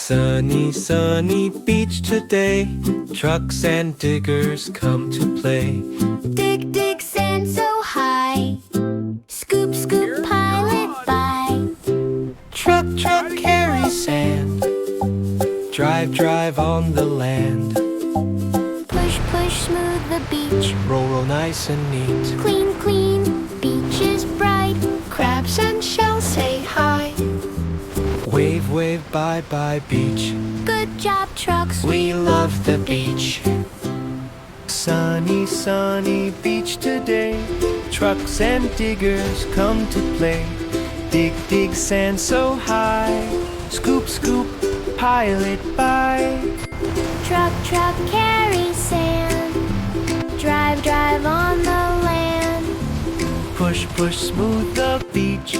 Sunny, sunny beach today. Trucks and diggers come to play. Dig, dig, sand so high. Scoop, scoop, pile it by. Truck, truck, carry sand. Drive, drive on the land. Push, push, smooth the beach. Roll, roll, nice and neat. Clean, clean, beach is bright. Crabs and shells say hi. Wave, wave, bye, bye, beach. Good job, trucks. We love the beach. Sunny, sunny beach today. Trucks and diggers come to play. Dig, dig, sand so high. Scoop, scoop, pile it by. Truck, truck, carry sand. Drive, drive on the land. Push, push, smooth the beach.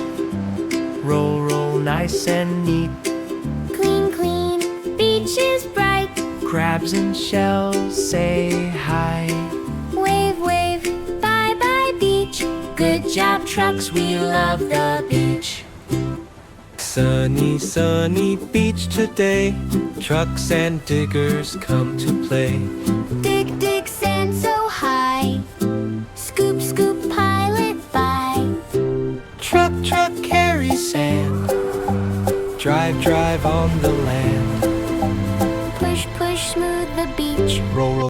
Roll, roll, nice and neat. Clean, clean, beach is bright. Crabs and shells say hi. Wave, wave, bye, bye, beach. Good job, trucks, we love the beach. Sunny, sunny beach today. Trucks and diggers come to play. Dig, dig, sand so high. Scoop, scoop, pile it by. Truck, truck, carry sand. Drive, drive on the land. Push, push, smooth the beach. Roll, roll.